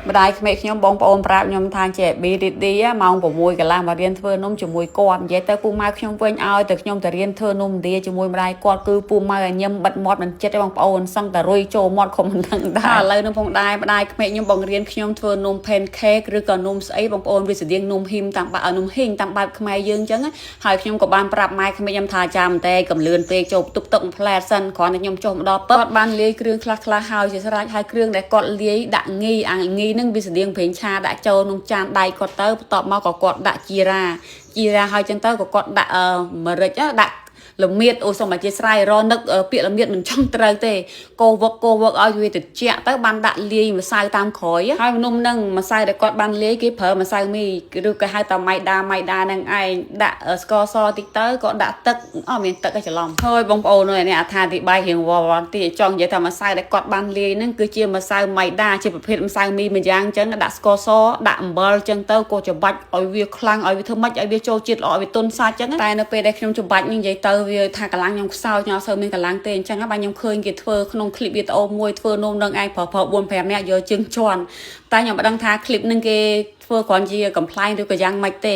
ម្ដាយក្មេកខ្ញុំបងប្អូនប្រាប់ខ្ញុំថាចេះ BDD ម៉ោង6កន្លះមករៀនធ្វើនំជាមួយគាត់និយាយទៅពូម៉ៅខ្ញុំវិញឲ្យទៅខ្ញុំទៅរៀនធ្វើនំឥណ្ឌាជាមួយម្ដាយគាត់គឺពូម៉ៅឲ្យញឹមបិទមាត់មិនចិត្តទេបងប្អូនសឹងតែរុយចូលមាត់ក៏មិនដឹងដែរឥឡូវនឹងផងដែរម្ដាយក្មេកខ្ញុំបង្រៀនខ្ញុំធ្វើនំ pancake ឬក៏នំស្អីបងប្អូនវាស្តៀងនំហ៊ីមតាមបែបនំហ៊ីងតាមបែបខ្មែរយើងអញ្ចឹងហើយខ្ញុំក៏បានប្រាប់ម៉ែក្មេកខ្ញុំថាចាំតែកំលឿនពេកចូលទុកទឹកមួយផ្លែសិនគ្រាន់តែខ្ញុំចុះមកដល់ពឹបគាត់បានលាយគ្រឿងខ្លះៗហើយជាស្រេចហើយគ្រឿងដែលគាត់លាយដាក់ងីអាងីនឹងវាស្តៀងប្រេងឆាដាក់ចូលក្នុងចានដៃគាត់ទៅបន្ទាប់មកក៏គាត់ដាក់ជីរ៉ាហើយចឹងទៅក៏គាត់ដាក់ម្រេចដាក់ល្មៀតអូសូមអធិស្ឋានរនឹកពាក្យល្មៀតមិនចង់ត្រូវទេកោវឹកឲ្យវាត្រជាក់ទៅបានដាក់លាយម្សៅតាមក្រោយហើយនំនឹងម្សៅដែលគាត់បានលាយគេប្រើម្សៅមីឬក៏ហៅថាម៉ៃដានឹងឯងដាក់ស្ករសតិចទៅក៏ដាក់ទឹកអត់មានទឹកឲ្យច្រឡំហើយបងប្អូននេះអត្ថាធិប្បាយរៀងវល់តិចចង់និយាយថាម្សៅដែលគាត់បានលាយហ្នឹងគឺជាម្សៅម៉ៃដាជាប្រភេទម្សៅមីមួយយ៉ាងអញ្ចឹងដាក់ស្ករសដាក់អំបិលអញ្ចឹងទៅក៏ច្របាច់ឲ្យវាខ្លាំងឲ្យវាធ្វើម៉េចឲ្យវាចូលជាតិល្អឲ្យវាទន់សាច់អញ្ចឹងតែនៅពេលដែលខ្ញុំច្របាច់និយាយទៅវាថាកម្លាំងខ្ញុំខ្សោយខ្ញុំអត់សូវមានកម្លាំងទេអញ្ចឹងបាទខ្ញុំឃើញគេធ្វើក្នុងคลิปវីដេអូមួយធ្វើនំនឹងឯងប្រើ4-5នាក់យកជើងជន់តែខ្ញុំមិនដឹងថាคลิปនឹងគេធ្វើគ្រាន់ជាកំ pl ឬក៏យ៉ាងម៉េចទ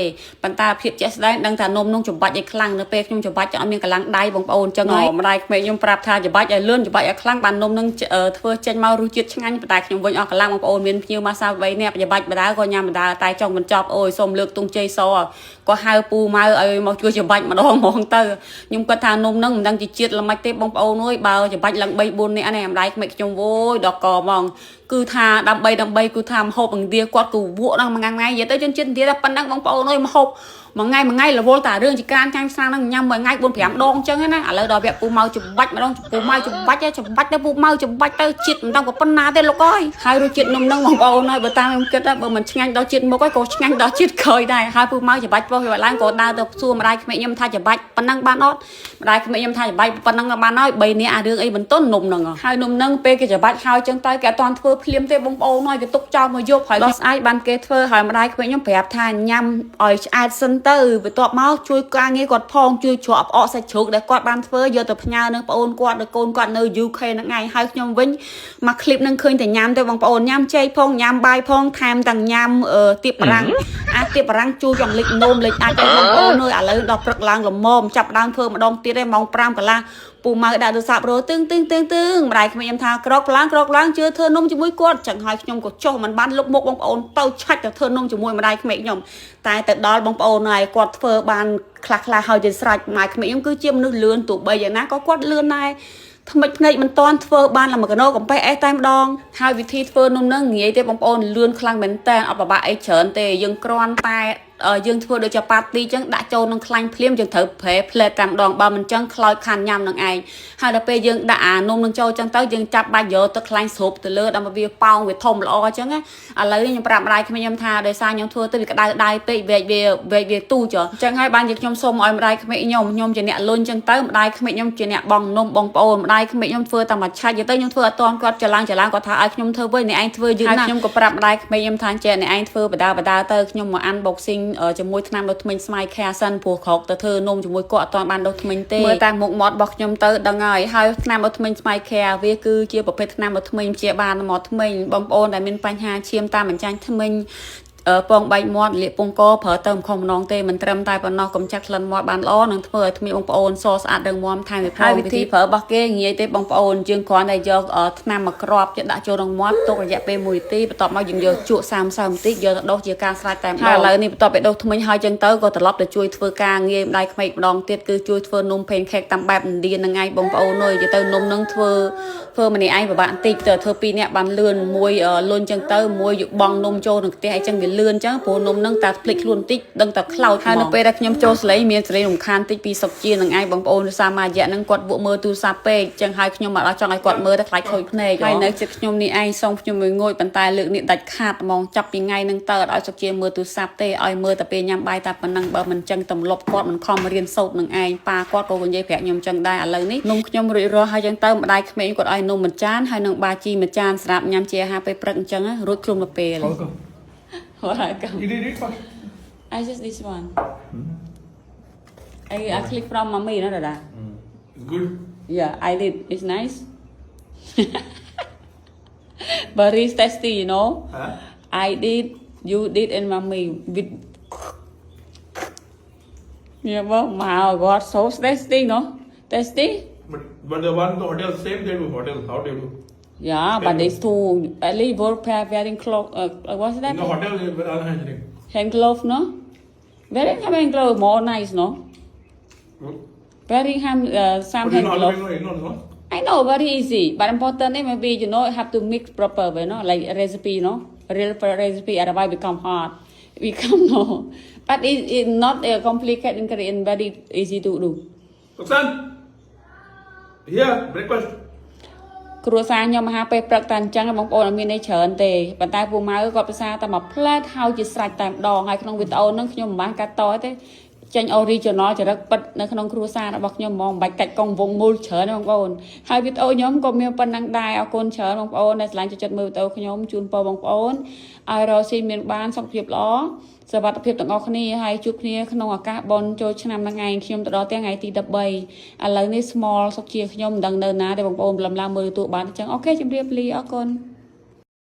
េប៉ុន្តែភាពជាក់ស្ដែងដឹងថានំនឹងច្របាច់ឲ្យខ្លាំងនៅពេលខ្ញុំច្របាច់អត់មានកម្លាំងដៃបងប្អូនអញ្ចឹងហើយម្ដាយក្មេកខ្ញុំប្រាប់ថាច្របាច់ឲ្យលឿនច្របាច់ឲ្យខ្លាំងបាននំនឹងធ្វើចេញមករសជាតិឆ្ងាញ់ប៉ុន្តែខ្ញុំវិញអស់កម្លាំងបងប្អូនមានភ្ញៀវមក3នាក់ច្របាច់បដាក៏ញ៉ាំបដាតែចង់បញ្ចប់អូយសូមលើកទង់ជ័យសក៏ហៅពូម៉ៅឲ្យមកជួយច្របាច់ម្ដងហ្មងទៅខ្ញុំគាត់ថានំនឹងមិនដឹងជាជាតិល្មិចទេបងប្អូនអើយបើច្របាច់ឡើង3-4នាក់នេះម្ដាយក្មេកខ្ញុំវយដល់កហ្មងគឺថាដើម្បីគឺថាម្ហូបឥណ្ឌាគាត់គឺវក់ដល់មួយថ្ងៃនិយាយទៅជនជាតិឥណ្ឌាតែប៉ុណ្ណឹងបងប្អូនអើយម្ហូបមួយថ្ងៃរវល់តែរឿងចក្រានចាញ់ស្រាំហ្នឹងញ៉ាំមួយថ្ងៃ 4-5 ដងអញ្ចឹងណាឥឡូវដល់វគ្គពូម៉ៅច្របាច់ម្ដងពូម៉ៅច្របាច់ទៅពូម៉ៅច្របាច់ទៅជាតិមិនដឹងប៉ុណ្ណាទេលោកអើយហើយរសជាតិនំហ្នឹងបងប្អូនហើយបើតាមខ្ញុំគិតបើមិនឆ្ងាញ់ដល់ជាតិមុខហើយក៏ឆ្ងាញ់ដល់ជាតិក្រោយដែរហើយពូម៉ៅច្របាច់ពោះវាឡើងក៏ដើរទៅសួរម្ដាយក្មេកខ្ញុំថាច្របាច់ប៉ុណ្ណឹងបានអត់ម្ដាយក្មេកខ្ញុំថាច្របាច់ប៉ុណ្ណឹងបានហើយ3នាក់អារឿងអីបន្ទន់នំហ្នឹងហើយនំហ្នឹងពេលគេច្របាច់ហើយអញ្ចឹងទៅគេអត់ទាន់ធ្វើភ្លាមទេបងប្អូនហើយគេទុកចោលមកយប់ហើយដល់ស្អែកបានគេធ្វើហើយម្ដាយក្មេកខ្ញុំប្រាប់ថាញ៉ាំឲ្យឆ្អែតសិនទៅបន្ទាប់មកជួយការងារគាត់ផងជួយច្រកផ្អកសាច់ជ្រូកដែលគាត់បានធ្វើយកទៅផ្ញើនឹងប្អូនគាត់ឬកូនគាត់នៅ UK ហ្នឹងឯងហើយខ្ញុំវិញមកคลิปហ្នឹងឃើញតែញ៉ាំទៅបងប្អូនញ៉ាំចេកផងញ៉ាំបាយផងថែមទាំងញ៉ាំទៀបបារាំងទៀបបារាំងជួយចង់លេចនោមលេចអាចទៅបងប្អូនអើយឥឡូវដល់ព្រឹកឡើងល្មមចាប់ដើមធ្វើម្ដងទៀតឯងម៉ោង5កន្លះពូម៉ៅដាក់ទូរស័ព្ទរទឹងម្ដាយក្មេកខ្ញុំថាក្រោកឡើងជឿធ្វើនំជាមួយគាត់ចឹងហើយខ្ញុំក៏ចុះមិនបានលុបមុខបងប្អូនទៅឆាច់ទៅធ្វើនំជាមួយម្ដាយក្មេកខ្ញុំតែទៅដល់បងប្អូនហើយគាត់ធ្វើបានខ្លះហើយជាស្រេចម៉ែក្មេកខ្ញុំគឺជាមនុស្សលឿនទោះបីយ៉ាងណាក៏គាត់លឿនដែរថ្មិចភ្នែកមិនតាន់ធ្វើបានឡើងមួយកណោកំប៉េះអេសតែម្ដងហើយវិធីធ្វើនំហ្នឹងងាយទេបងប្អូនលឿនខ្លាំងមែនតើអត់ពិបាកអីច្រើនទេយើងគ្រាន់តែយើងធ្វើដូចជាប៉ាទីចឹងដាក់ចូលក្នុងខ្លាញ់ភ្លាមយើងត្រូវប្រែផ្លែតែម្ដងបើមិនចឹងខ្លោចខានញ៉ាំនឹងឯងហើយដល់ពេលយើងដាក់អានំនឹងចូលចឹងទៅយើងចាប់បាច់យកទឹកខ្លាញ់ស្រូបទៅលើដើម្បីវាប៉ោងវាធំល្អចឹងណាឥឡូវខ្ញុំប្រាប់ម្ដាយក្មេកខ្ញុំថាដោយសារខ្ញុំធ្វើទៅវាក្តៅដៃពេកវែកវាទូចចឹងហើយបានជាខ្ញុំសូមឲ្យម្ដាយក្មេកខ្ញុំជាអ្នកលុញចឹងទៅម្ដាយក្មេកខ្ញុំជាអ្នកបងនំបងប្អូនម្ដាយក្មេកខ្ញុំធ្វើតែមួយឆាច់ទៅខ្ញុំធ្វើអត់តាន់គាត់ចឡើងគាត់ថាឲ្យខ្ញុំធ្វើវិញអ្នកឯងធ្វើយឺតណាស់ខ្ញុំក៏ប្រាប់ម្ដាយក្មេកខ្ញុំថាចេះអ្នកឯងធ្វើបដាទៅខ្ញុំមក unboxing ជាមួយថ្នាំដុសធ្មេញស្មៃខាសិនព្រោះក្រោកទៅធ្វើនំជាមួយគាត់អត់ទាន់បានដុសធ្មេញទេមើលតែមុខមាត់របស់ខ្ញុំទៅដឹងហើយថ្នាំដុសធ្មេញស្មៃខាវាគឺជាប្រភេទថ្នាំដុសធ្មេញព្យាបាលមាត់ធ្មេញបងប្អូនដែលមានបញ្ហាឈាមតាមបញ្ចាញ់ធ្មេញពងបែកមាត់លាកពងកប្រើទៅមិនខុសម្ដងទេមិនត្រឹមតែប៉ុណ្ណោះកុំចាក់ក្លិនមាត់បានល្អនឹងធ្វើឲ្យធ្មេញបងប្អូនសស្អាតរឹងមាំថែមទៀតហើយវិធីប្រើរបស់គេងាយទេបងប្អូនយើងគ្រាន់តែយកថ្នាំមួយគ្រាប់យកដាក់ចូលក្នុងមាត់ទុករយៈពេល1នាទីបន្ទាប់មកយើងយកជក់30បន្តិចយកទៅដុសជាការស្រេចតែម្ដងហើយឥឡូវនេះបន្ទាប់ពីដុសធ្មេញហើយចឹងទៅក៏ត្រឡប់ទៅជួយធ្វើការងារម្ដាយក្មេកម្ដងទៀតគឺជួយធ្វើនំ pancake តាមបែបឥណ្ឌាហ្នឹងឯងបងប្អូនអើយទៅនំហ្នឹងធ្វើម្នាក់ឯងពិបាកបន្តិចទៅធ្វើ2នាក់បានលឿនមួយលុញចឹងទៅមួយយកបងនំចូលក្នុងផ្ទះអីចឹងវាលឿនចឹងព្រោះនំហ្នឹងតែភ្លេចខ្លួនបន្តិចដឹងតែខ្លោចហើយនៅពេលដែលខ្ញុំចូលសលេងមានសេរីរំខានតិចពីសុកជានឹងឯងបងប្អូនដោយសារមួយរយៈហ្នឹងគាត់វក់មើលទូរស័ព្ទពេកចឹងហើយខ្ញុំមិនអត់ចង់ឲ្យគាត់មើលតែខ្លាចខូចភ្នែកហើយនៅចិត្តខ្ញុំនេះឯងសូមខ្ញុំមួយងួយប៉ុន្តែលើកនេះដាច់ខាតហ្មងចាប់ពីថ្ងៃហ្នឹងទៅអត់ឲ្យសុកជាមើលទូរស័ព្ទទេឲ្យមើលតែពេលញ៉ាំបាយតែប៉ុណ្ណឹងបើមិនចឹងទម្លាប់គាត់មិនខំរៀនសូត្រនឹងឯងប៉ាគាត់ក៏និយាយប្រាប់ខ្ញុំចឹងដែរឥឡូវនេះនំខ្ញុំរួចរាល់ហើយចឹងទៅម្ដាយក្មេងគាត់ឲ្យនំមួយចានហើយនឹងបាជីមួយចានសម្រាប់ញ៉ាំជាអាហារពេលព្រឹកអញ្ចឹងរួចគ្រប់ទៅពេល What I come? You did it first. I just this one. I click from mommy, no, Dada. It's good. Yeah, I did. It's nice. But it's tasty, you know. Huh? I did you did and mommy with yeah well my god so tasty no tasty But the one the hotel same they do hotel. How they do? yeah but it's too at least both pair very close what's that In the hotel they very unhygienic. hand glove no very hand glove more nice no very hand some But you hand know how glove to know, no? I know very easy but important maybe you know have to mix proper way no like recipe no real recipe otherwise become hard become no but it not complicated in Korean very easy to do Roxanne, here breakfast. គ្រួសារខ្ញុំមហាពេលព្រឹកតែអញ្ចឹងបងប្អូនអត់មានអីច្រើនទេប៉ុន្តែពូម៉ៅគាត់ភាសាតែមួយផ្លែតហើយជាស្រេចតែម្ដងហើយក្នុងវីដេអូហ្នឹងខ្ញុំមិនបានកាត់តទេចេញ original ចរិតពិតនៅក្នុងគ្រួសាររបស់ខ្ញុំហ្មងមិនបាច់កាច់កង់វងមូលច្រើនទេបងប្អូនហើយវីដេអូខ្ញុំក៏មានប៉ុណ្ណឹងដែរអរគុណច្រើនបងប្អូនដែលឆ្លាញ់ចិត្តមើលវីដេអូខ្ញុំជូនពរបងប្អូនឲ្យរកស៊ីមានបានសុខភាពល្អសុខភាពទាំងអស់គ្នាហើយជួបគ្នាក្នុងឱកាសបុណ្យចូលឆ្នាំហ្នឹងឯងខ្ញុំទៅដល់ថ្ងៃទី13ឥឡូវនេះ small សុខជាខ្ញុំមិនដឹងនៅណាទេបងប្អូនលំឡើងមើលទូបានអញ្ចឹងអូខេជម្រាបលាអរគុណ